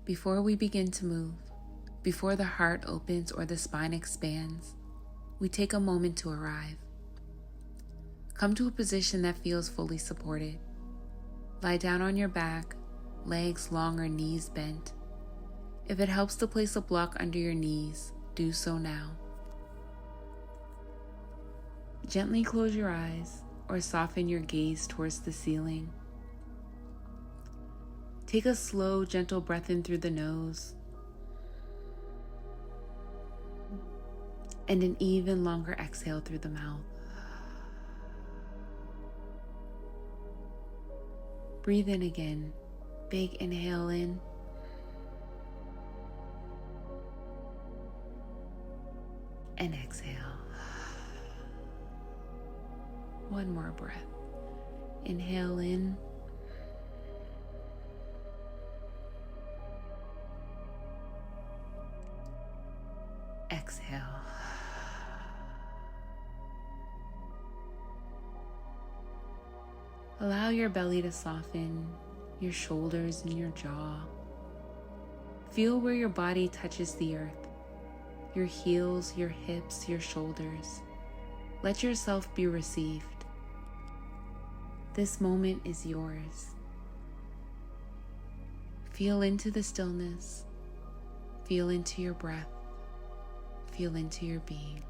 Before we begin to move, before the heart opens or the spine expands, we take a moment to arrive. Come to a position that feels fully supported. Lie down on your back, legs long or knees bent. If it helps to place a block under your knees, do so now. Gently close your eyes or soften your gaze towards the ceiling. Take a slow, gentle breath in through the nose and an even longer exhale through the mouth. Breathe in again. Big inhale in. And exhale. One more breath. Inhale in. Exhale. Allow your belly to soften, your shoulders and your jaw. Feel where your body touches the earth, your heels, your hips, your shoulders. Let yourself be received. This moment is yours. Feel into the stillness. Feel into your breath. Feel into your being.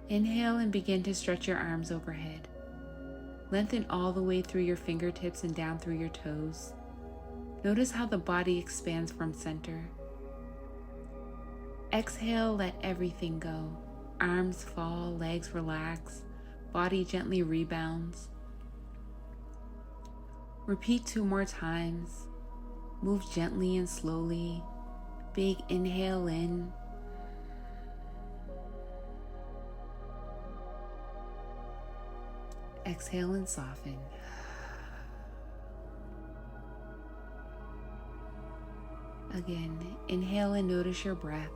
Inhale and begin to stretch your arms overhead. Lengthen all the way through your fingertips and down through your toes. Notice how the body expands from center. Exhale, let everything go. Arms fall, legs relax, body gently rebounds. Repeat 2 more times. Move gently and slowly. Big inhale in. Exhale and soften. Again, inhale and notice your breath.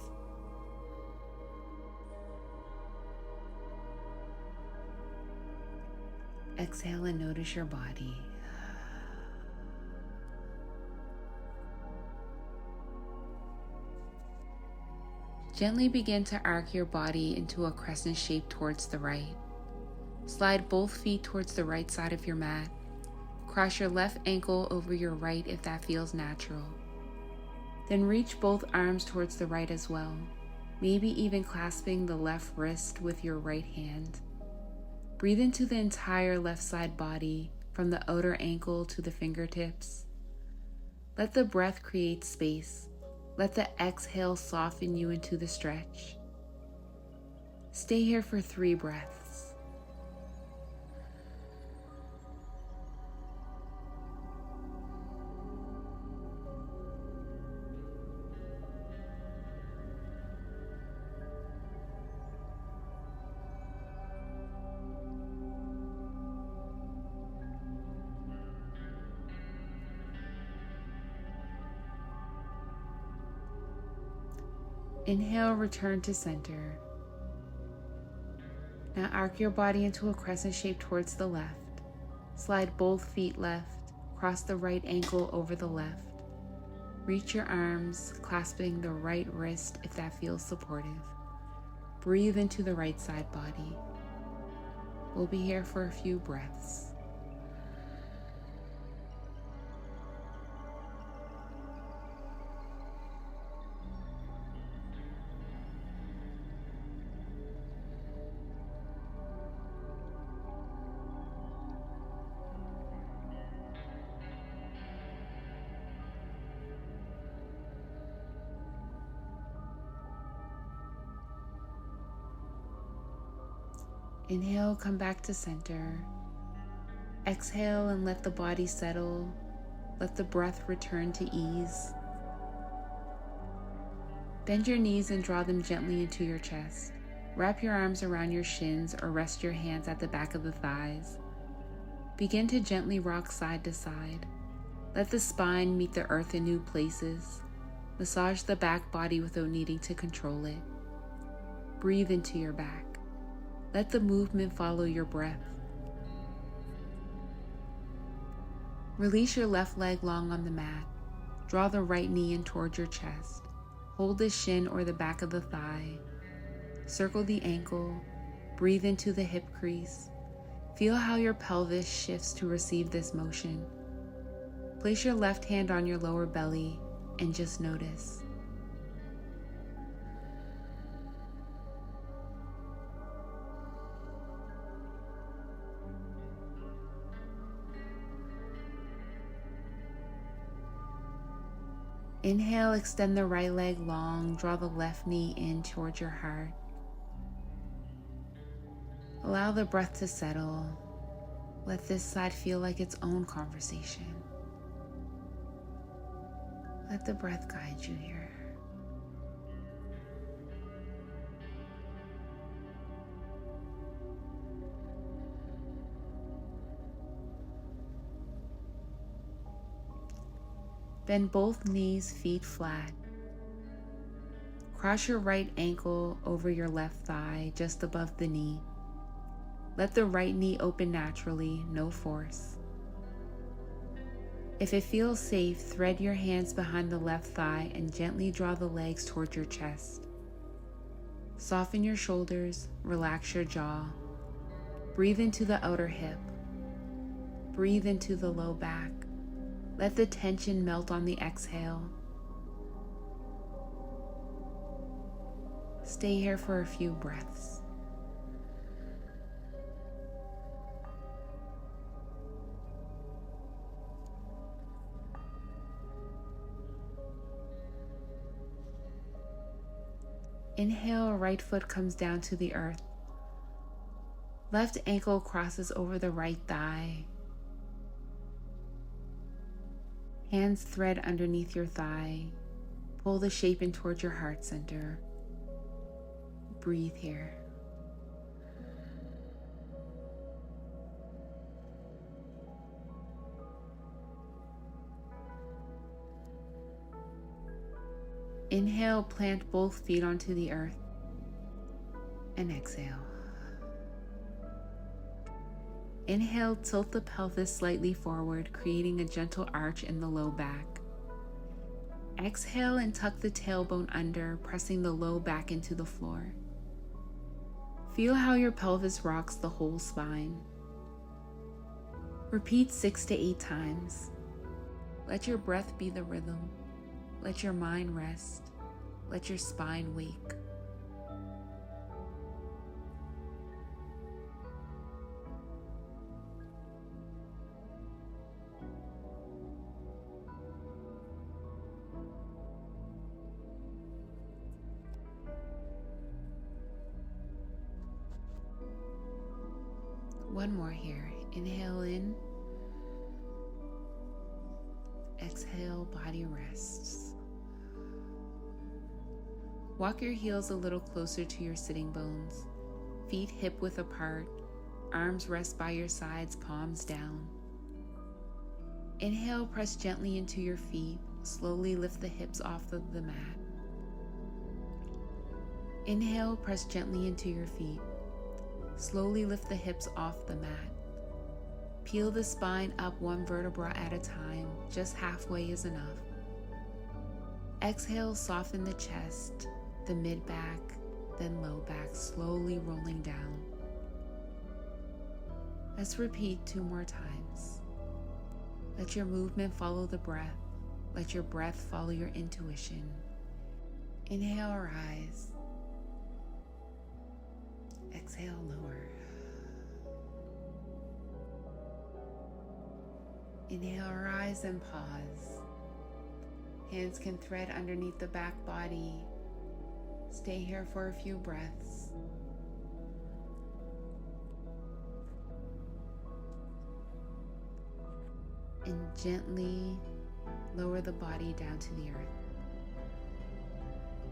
Exhale and notice your body. Gently begin to arc your body into a crescent shape towards the right. Slide both feet towards the right side of your mat. Cross your left ankle over your right if that feels natural. Then reach both arms towards the right as well, maybe even clasping the left wrist with your right hand. Breathe into the entire left side body, from the outer ankle to the fingertips. Let the breath create space. Let the exhale soften you into the stretch. Stay here for 3 breaths. Inhale, return to center. Now arc your body into a crescent shape towards the left. Slide both feet left. Cross the right ankle over the left. Reach your arms, clasping the right wrist if that feels supportive. Breathe into the right side body. We'll be here for a few breaths. Inhale, come back to center. Exhale and let the body settle. Let the breath return to ease. Bend your knees and draw them gently into your chest. Wrap your arms around your shins or rest your hands at the back of the thighs. Begin to gently rock side to side. Let the spine meet the earth in new places. Massage the back body without needing to control it. Breathe into your back. Let the movement follow your breath. Release your left leg long on the mat. Draw the right knee in towards your chest. Hold the shin or the back of the thigh. Circle the ankle. Breathe into the hip crease. Feel how your pelvis shifts to receive this motion. Place your left hand on your lower belly and just notice. Inhale, extend the right leg long, draw the left knee in towards your heart. Allow the breath to settle. Let this side feel like its own conversation. Let the breath guide you here. Bend both knees, feet flat. Cross your right ankle over your left thigh, just above the knee. Let the right knee open naturally, no force. If it feels safe, thread your hands behind the left thigh and gently draw the legs towards your chest. Soften your shoulders, relax your jaw. Breathe into the outer hip. Breathe into the low back. Let the tension melt on the exhale. Stay here for a few breaths. Inhale, right foot comes down to the earth. Left ankle crosses over the right thigh. Hands thread underneath your thigh. Pull the shape in towards your heart center. Breathe here. Inhale, plant both feet onto the earth. And exhale. Inhale, tilt the pelvis slightly forward, creating a gentle arch in the low back. Exhale and tuck the tailbone under, pressing the low back into the floor. Feel how your pelvis rocks the whole spine. Repeat 6 to 8 times. Let your breath be the rhythm. Let your mind rest. Let your spine wake. One more here. Inhale in. Exhale, body rests. Walk your heels a little closer to your sitting bones. Feet hip width apart. Arms rest by your sides, palms down. Inhale, press gently into your feet. Slowly lift the hips off of the mat. Inhale, press gently into your feet. Slowly lift the hips off the mat. Peel the spine up one vertebra at a time. Just halfway is enough. Exhale, soften the chest, the mid-back, then low back, slowly rolling down. Let's repeat 2 more times. Let your movement follow the breath. Let your breath follow your intuition. Inhale, rise. Exhale, lower. Inhale, rise and pause. Hands can thread underneath the back body. Stay here for a few breaths. And gently lower the body down to the earth.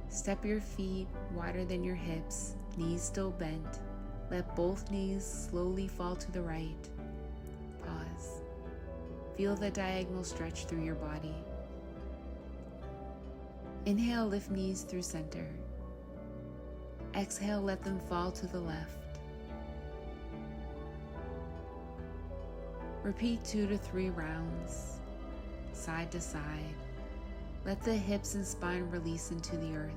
Step your feet wider than your hips, knees still bent. Let both knees slowly fall to the right. Pause. Feel the diagonal stretch through your body. Inhale, lift knees through center. Exhale, let them fall to the left. Repeat 2 to 3 rounds, side to side. Let the hips and spine release into the earth.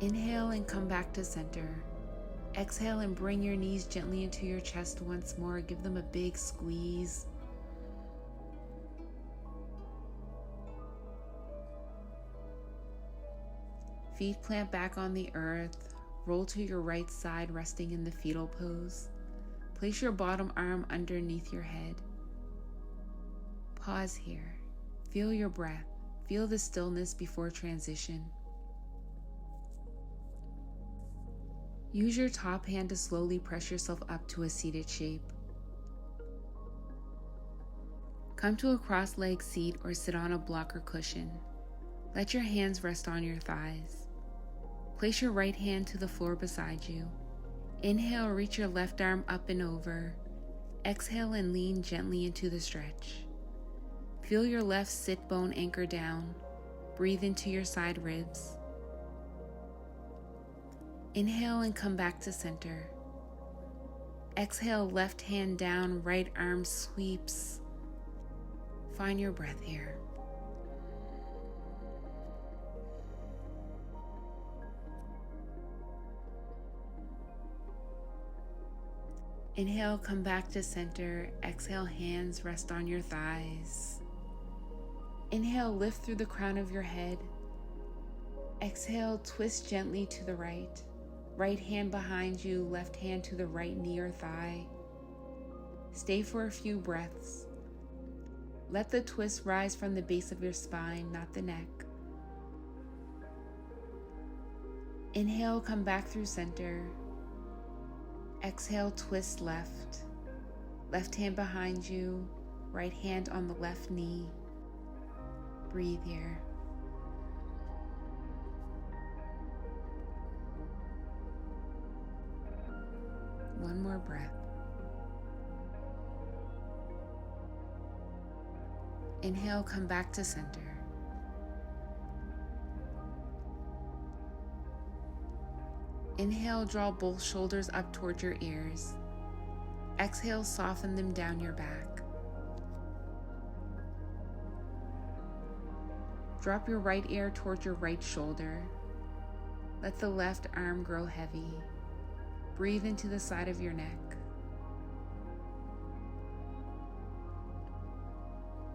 Inhale and come back to center. Exhale and bring your knees gently into your chest once more. Give them a big squeeze. Feet plant back on the earth. Roll to your right side, resting in the fetal pose. Place your bottom arm underneath your head. Pause here. Feel your breath. Feel the stillness before transition. Use your top hand to slowly press yourself up to a seated shape. Come to a cross-legged seat or sit on a block or cushion. Let your hands rest on your thighs. Place your right hand to the floor beside you. Inhale, reach your left arm up and over. Exhale and lean gently into the stretch. Feel your left sit bone anchor down. Breathe into your side ribs. Inhale and come back to center. Exhale, left hand down, right arm sweeps. Find your breath here. Inhale, come back to center. Exhale, hands rest on your thighs. Inhale, lift through the crown of your head. Exhale, twist gently to the right. Right hand behind you, left hand to the right knee or thigh. Stay for a few breaths. Let the twist rise from the base of your spine, not the neck. Inhale, come back through center. Exhale, twist left. Left hand behind you, right hand on the left knee. Breathe here. One more breath. Inhale, come back to center. Inhale, draw both shoulders up toward your ears. Exhale, soften them down your back. Drop your right ear toward your right shoulder. Let the left arm grow heavy. Breathe into the side of your neck.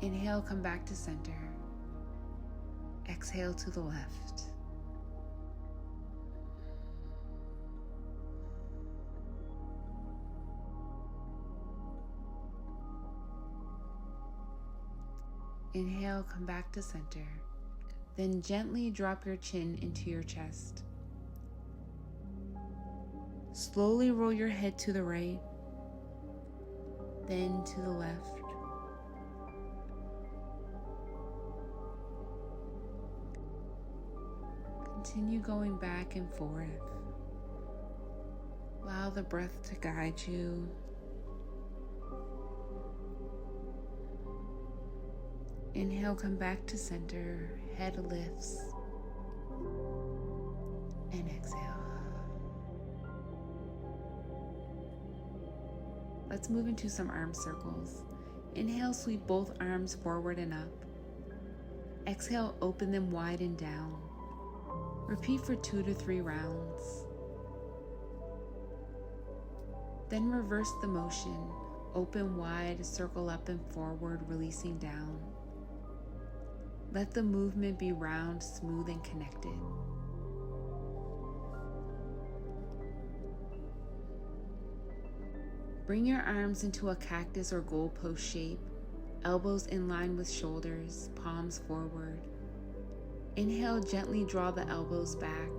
Inhale, come back to center. Exhale to the left. Inhale, come back to center. Then gently drop your chin into your chest. Slowly roll your head to the right, then to the left. Continue going back and forth. Allow the breath to guide you. Inhale, come back to center, head lifts, and exhale. Let's move into some arm circles. Inhale, sweep both arms forward and up. Exhale, open them wide and down. Repeat for 2 to 3 rounds. Then reverse the motion. Open wide, circle up and forward, releasing down. Let the movement be round, smooth, and connected. Bring your arms into a cactus or goalpost shape, elbows in line with shoulders, palms forward. Inhale, gently draw the elbows back.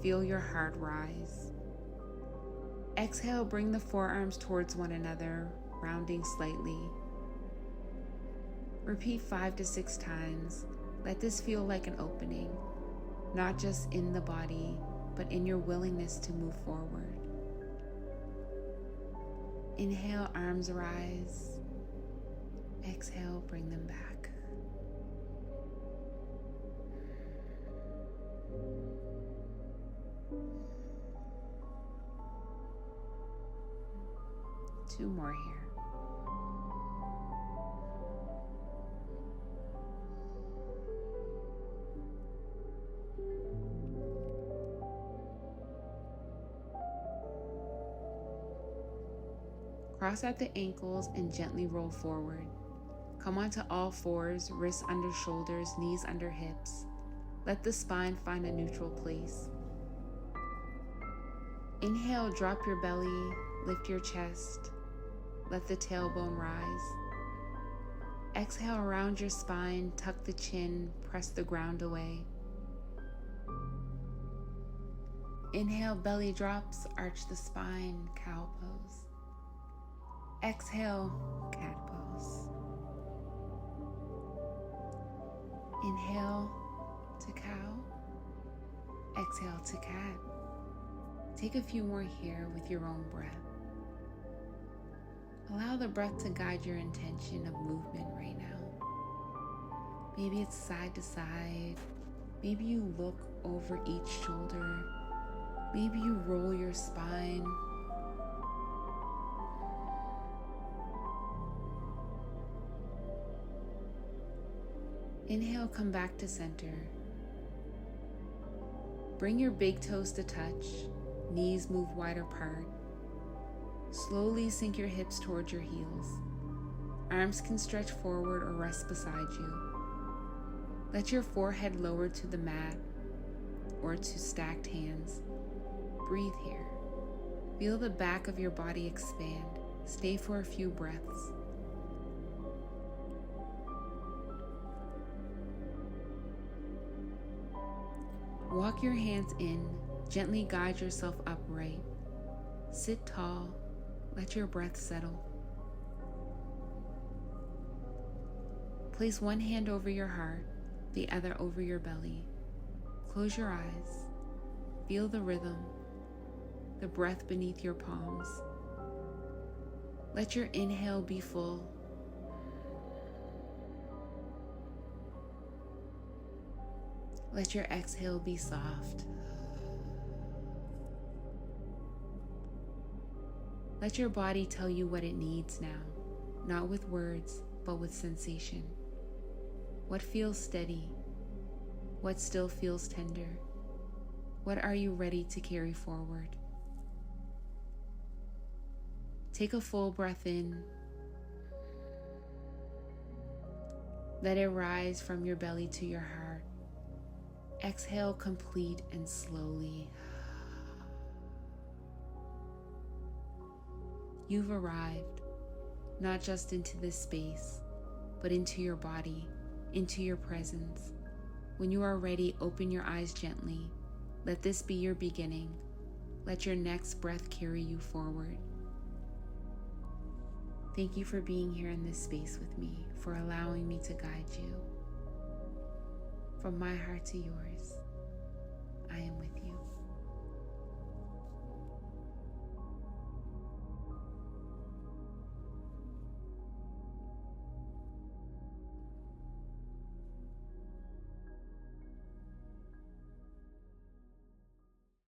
Feel your heart rise. Exhale, bring the forearms towards one another, rounding slightly. Repeat 5 to 6 times. Let this feel like an opening, not just in the body, but in your willingness to move forward. Inhale, arms rise. Exhale, bring them back. Two more here. Cross at the ankles and gently roll forward. Come onto all fours, wrists under shoulders, knees under hips. Let the spine find a neutral place. Inhale, drop your belly, lift your chest. Let the tailbone rise. Exhale, round your spine, tuck the chin, press the ground away. Inhale, belly drops, arch the spine, cow pose. Exhale, cat pose. Inhale to cow. Exhale to cat. Take a few more here with your own breath. Allow the breath to guide your intention of movement right now. Maybe it's side to side. Maybe you look over each shoulder. Maybe you roll your spine. Inhale, come back to center. Bring your big toes to touch. Knees move wide apart. Slowly sink your hips towards your heels. Arms can stretch forward or rest beside you. Let your forehead lower to the mat or to stacked hands. Breathe here. Feel the back of your body expand. Stay for a few breaths. Walk your hands in. Gently guide yourself upright. Sit tall. Let your breath settle. Place one hand over your heart, the other over your belly. Close your eyes. Feel the rhythm, the breath beneath your palms. Let your inhale be full. Let your exhale be soft. Let your body tell you what it needs now, not with words, but with sensation. What feels steady? What still feels tender? What are you ready to carry forward? Take a full breath in. Let it rise from your belly to your heart. Exhale, complete and slowly. You've arrived, not just into this space, but into your body, into your presence. When you are ready, open your eyes gently. Let this be your beginning. Let your next breath carry you forward. Thank you for being here in this space with me, for allowing me to guide you. From my heart to yours, I am with you.